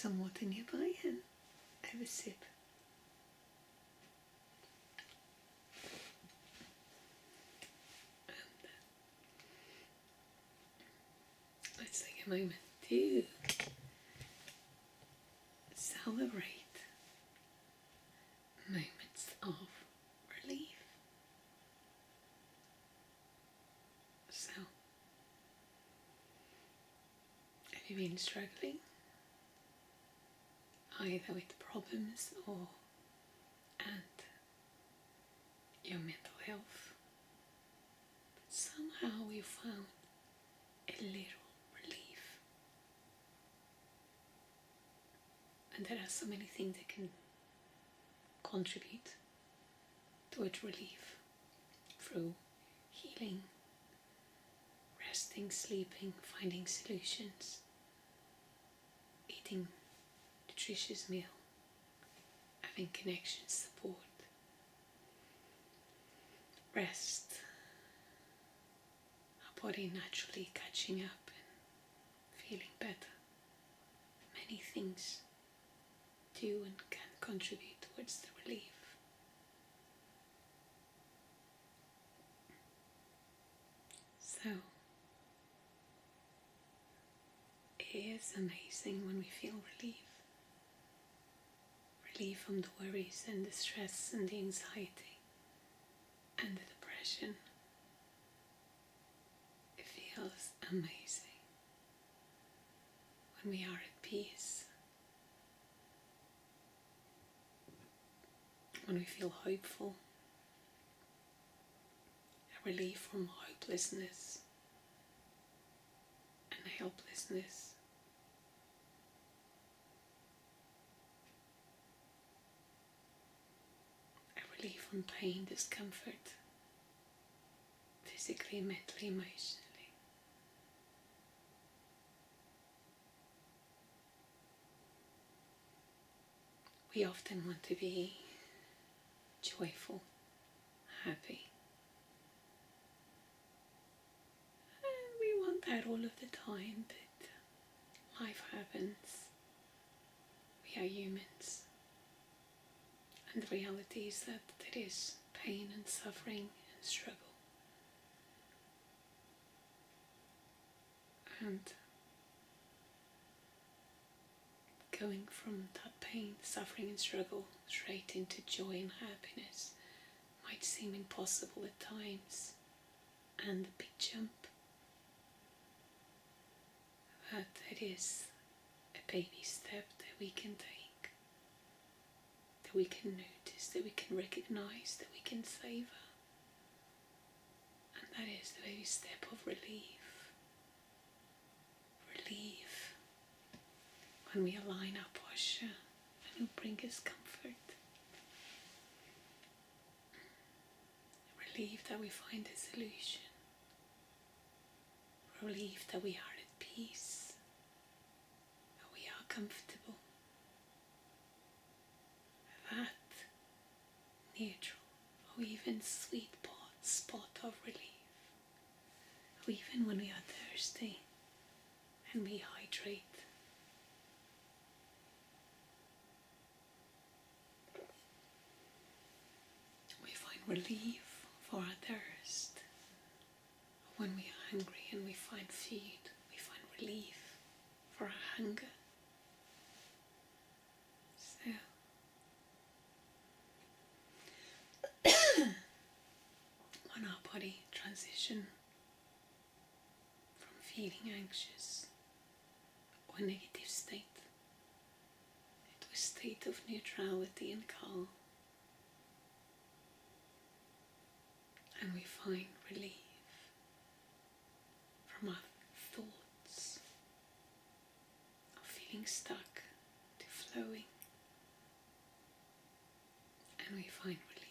some water nearby and have a sip. And let's take a moment to celebrate moments of relief. So, have you been struggling either with problems or and your mental health, but somehow you found a little relief? And there are so many things that can contribute towards relief through healing, resting, sleeping, finding solutions, eating nutritious meal, having connection, support, rest, our body naturally catching up and feeling better. Many things do and can contribute towards the relief. So, it is amazing when we feel relief. Relief from the worries and the stress and the anxiety and the depression. It feels amazing when we are at peace, when we feel hopeful, a relief from hopelessness and helplessness. Relief from pain, discomfort, physically, mentally, emotionally. We often want to be joyful, happy. And we want that all of the time, but life happens. We are humans. And the reality is that there is pain and suffering and struggle. And going from that pain, suffering and struggle straight into joy and happiness might seem impossible at times and a big jump. But it is a baby step that we can take, that we can notice, that we can recognize, that we can savor. And that is the baby step of relief. Relief when we align our posture and will bring us comfort. Relief that we find a solution. Relief that we are at peace, that we are comfortable. That neutral or even sweet spot of relief. Or even when we are thirsty and we hydrate. We find relief for our thirst. When we are hungry and we find food, we find relief for our hunger. So, when our body transitions from feeling anxious or negative state into a state of neutrality and calm, and we find relief from our thoughts of feeling stuck to flowing, and we find relief.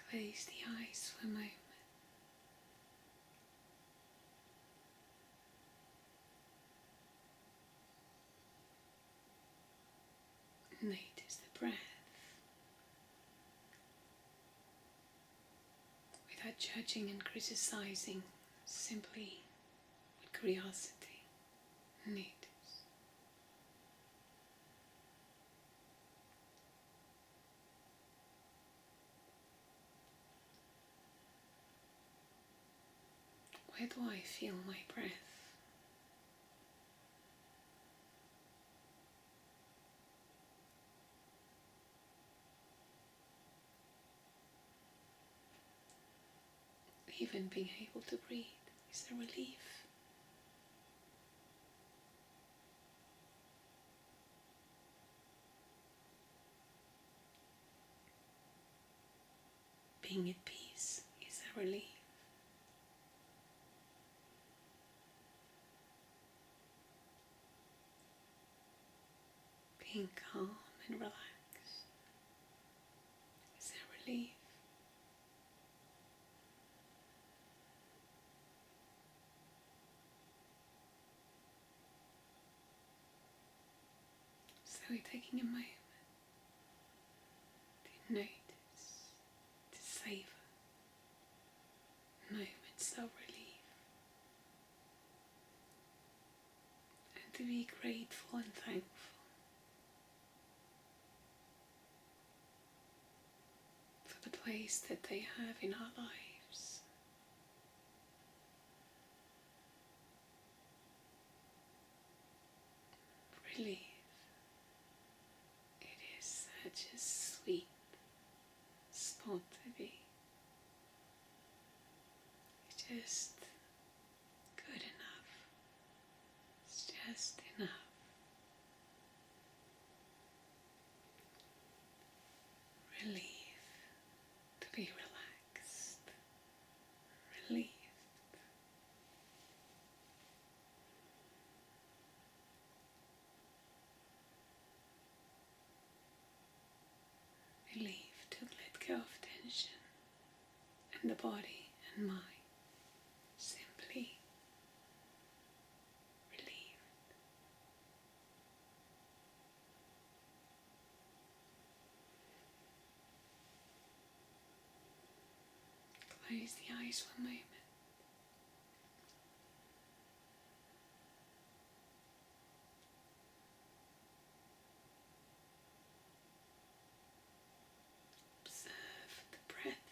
Close the eyes for a moment. Notice the breath without judging and criticizing, simply with curiosity. Notice. Where do I feel my breath? Even being able to breathe is a relief. Being at peace is a relief. Being calm and relaxed is a relief. So we're taking a moment to notice, to savor moments of relief, and to be grateful and thankful for the place that they have in our lives. Relief. It is such a sweet spot to be. It's just good enough. It's just enough. Relief. To be relaxed. Relief. Relief to let go of tension in the body and mind. Simply relief. Close the eyes for a moment. Observe the breath.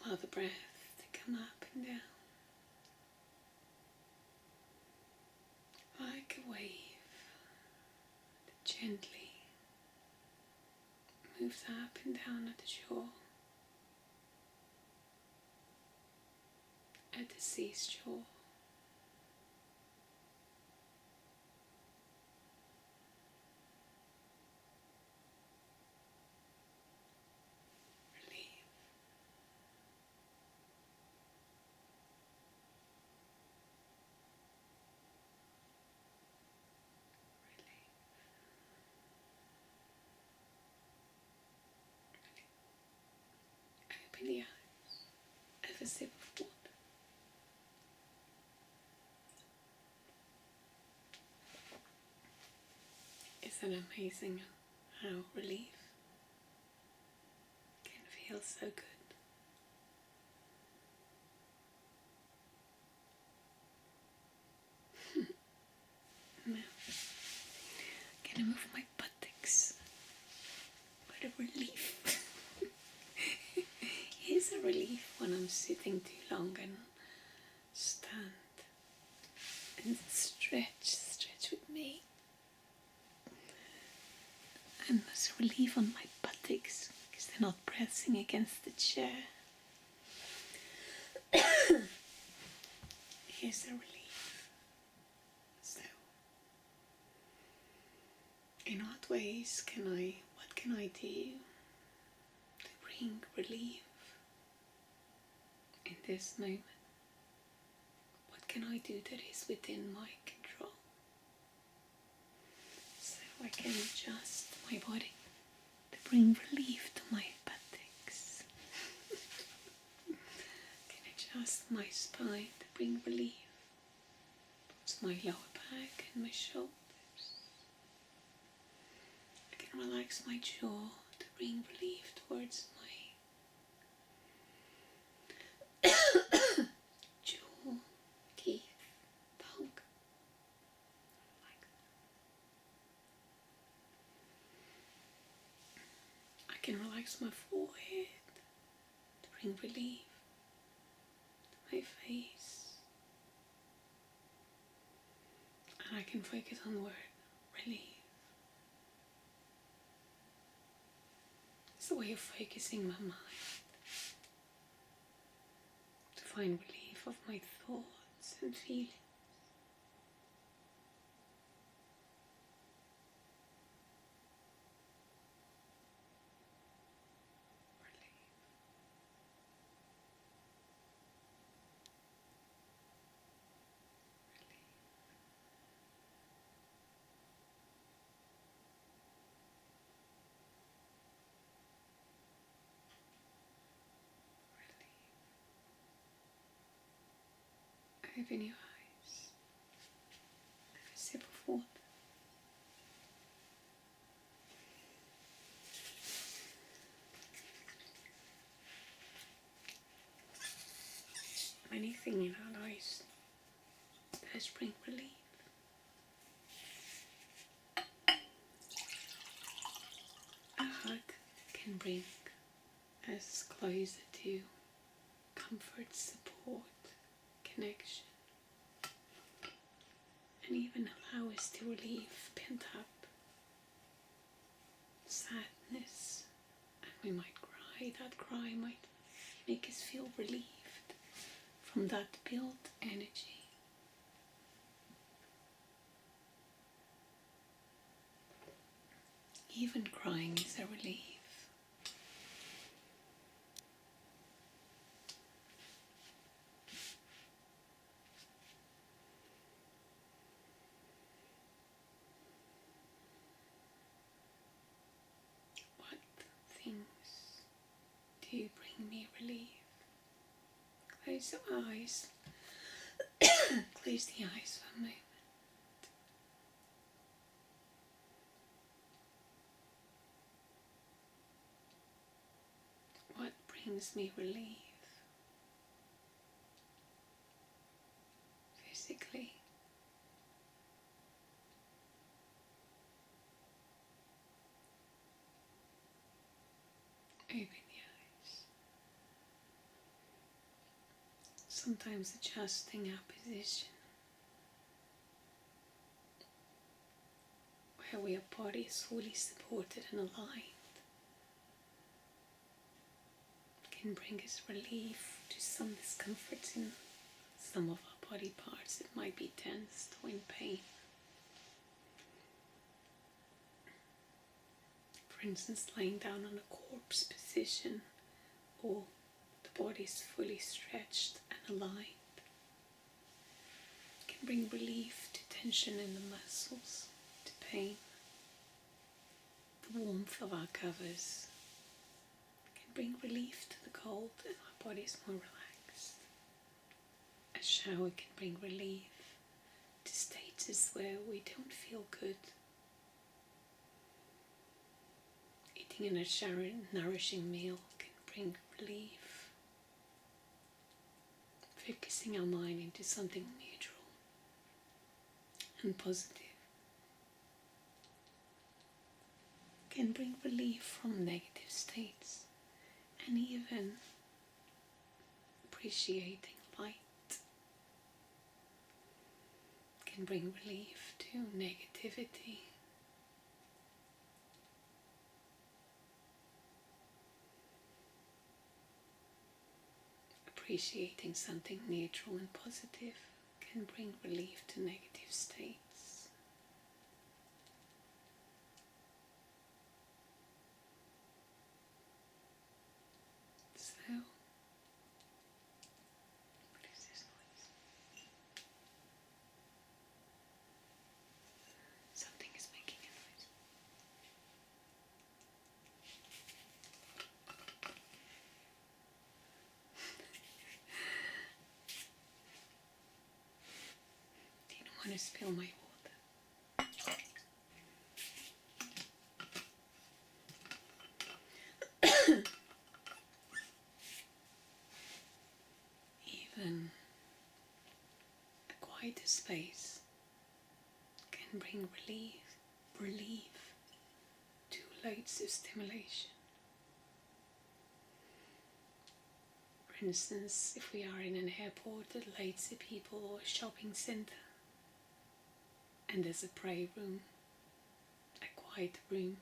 Allow the breath to come up and down like a wave that gently moves up and down at the shore, at the seashore. Relief. Open the eyes. Have a sip of water. Isn't it amazing how relief can feel so good? Now, can I move my buttocks? What a relief. It's a relief when I'm sitting too long and stand and stretch with me. And there's a relief on my buttocks because they're not pressing against the chair. Here's a relief. So, in what ways what can I do to bring relief in this moment? What can I do that is within my control? So I can adjust my body to bring relief to my buttocks. I can adjust my spine to bring relief towards my lower back and my shoulders. I can relax my jaw to bring relief towards my jaw, teeth, tongue. Like that. I can relax my forehead to bring relief to my face. And I can focus on the word relief. It's a way of focusing my mind to find relief of my thoughts and feelings. Open your eyes. Have a sip of water. Anything in our lives does bring relief. A hug can bring us closer to comfort, support, connection, and even allow us to relieve pent up sadness. And we might cry. That cry might make us feel relieved from that built energy. Even crying is a relief. What things do bring me relief? Close the eyes. Close the eyes for a moment. What brings me relief? Physically. Open the eyes. Sometimes adjusting our position, where our body is fully supported and aligned, can bring us relief to some discomfort in some of our body parts. It might be tensed or in pain. For instance, lying down on a corpse position, or the body is fully stretched and aligned, can bring relief to tension in the muscles, to pain. The warmth of our covers can bring relief to the cold, and our body is more relaxed. A shower can bring relief to stages where we don't feel good. Eating a nourishing meal can bring relief. Focusing our mind into something neutral and positive can bring relief from negative states, and even appreciating light can bring relief to negativity. Appreciating something neutral and positive can bring relief to negative states. So, what is this noise? Something is making a noise. Didn't want to spill my water. Even a quieter space can bring relief to loads of stimulation. For instance, if we are in an airport that loads of people or a shopping centre and there's a prayer room, a quiet room,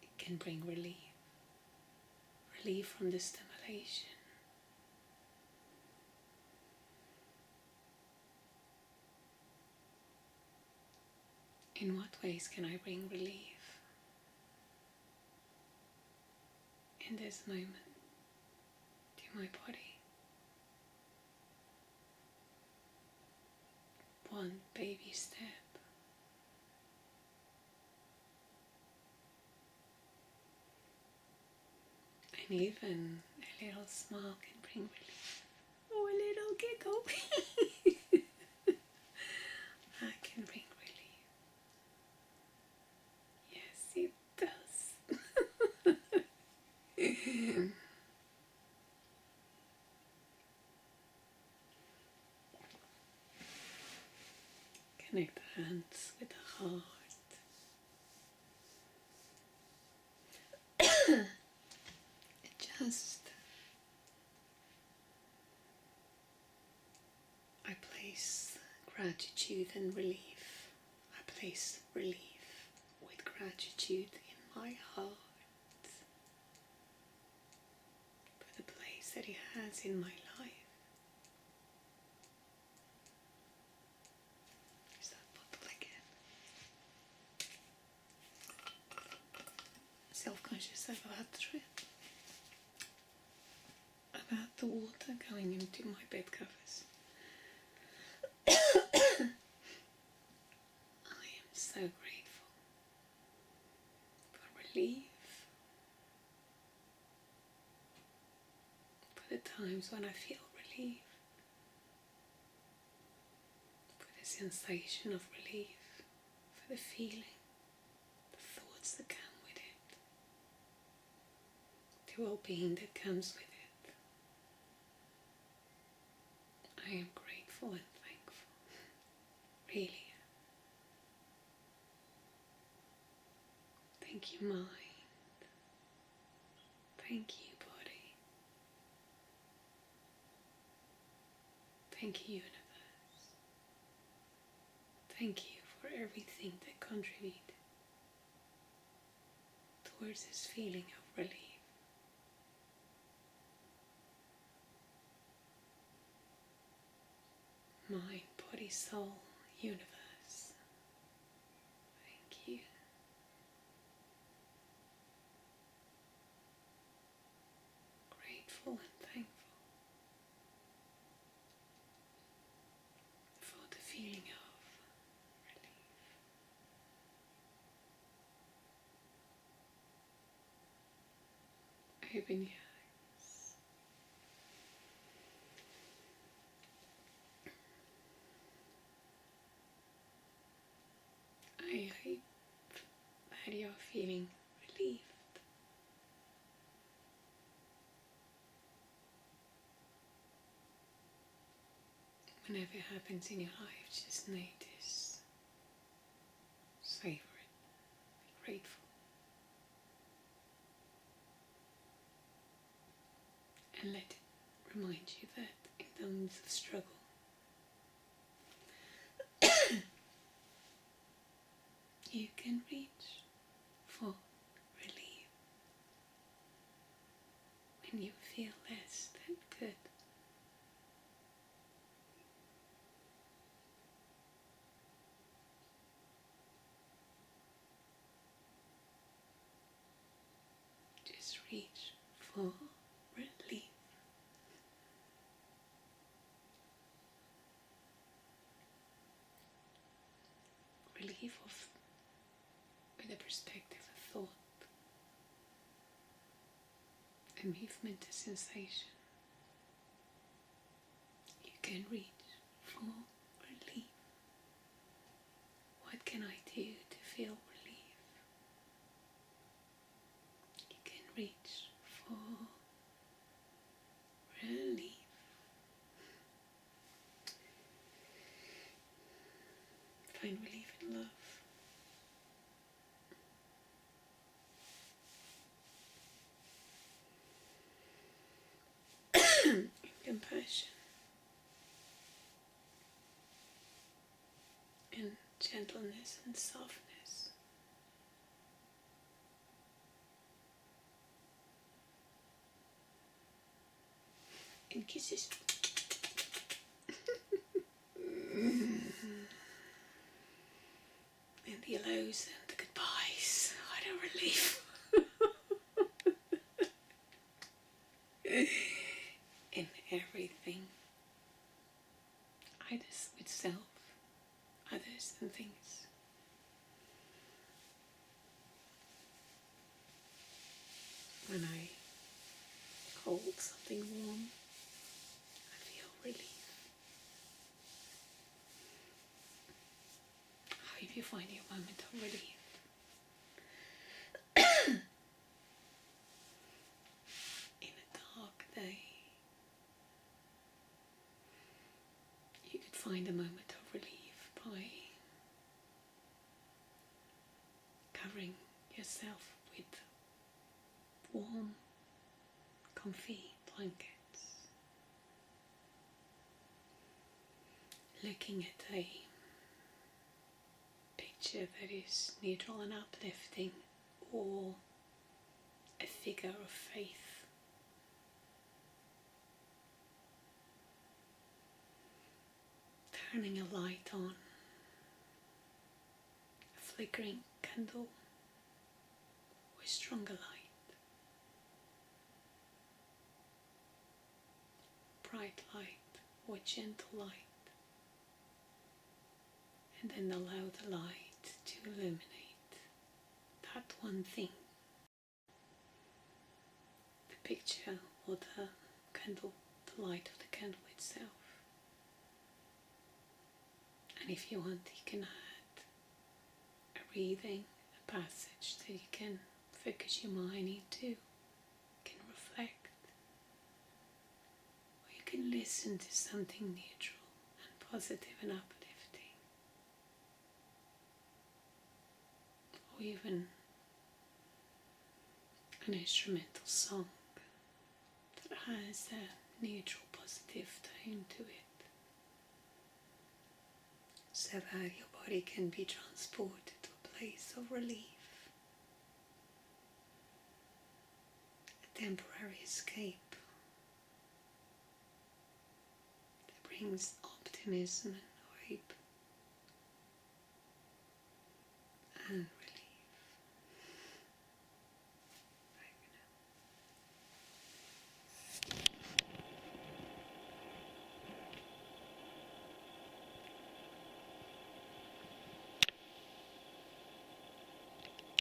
it can bring relief. Relief from the stimulation. In what ways can I bring relief in this moment to my body? One baby step. And even a little smile can bring relief. Or a little giggle. I can bring relief. Yes, it does. Connect the hands with the heart. Just I place gratitude and relief. I place relief with gratitude in my heart for the place that it has in my life. There's that bottle again. Self-conscious about the water going into my bed covers. I am so grateful for relief, for the times when I feel relief, for the sensation of relief, for the feeling, the thoughts that come with it, the well-being that comes with it. I am grateful and thankful, really. Thank you, mind. Thank you, body. Thank you, universe. Thank you for everything that contributed towards this feeling of relief. Mind, body, soul, universe. Thank you. Grateful and thankful for the feeling of relief. Open your eyes. I hope that you're feeling relieved. Whenever it happens in your life, just notice, savor it, be grateful, and let it remind you that in times of struggle, you can reach for relief when you feel less than good. Just reach for relief. Relief of with a perspective, a thought, a movement, a sensation. You can reach for relief. What can I do to feel relief? You can reach for relief. Find relief in love. compassion and gentleness and softness. And kisses. And the hellos and the goodbyes. What a relief. In everything. Others with self, others and things. When I hold something warm, I feel relief. I hope you find your moment of relief. In a dark day, you could find a moment of relief by covering yourself with warm, comfy blankets, looking at a picture that is neutral and uplifting, or a figure of faith. Turning a light on, a flickering candle or stronger light, bright light or gentle light, and then allow the light to illuminate that one thing, the picture or the candle, the light of the candle itself. And if you want, you can add a reading, a passage that you can focus your mind into, you can reflect, or you can listen to something neutral and positive and uplifting, or even an instrumental song that has a neutral, positive tone to it, so that your body can be transported to a place of relief, a temporary escape that brings optimism and hope and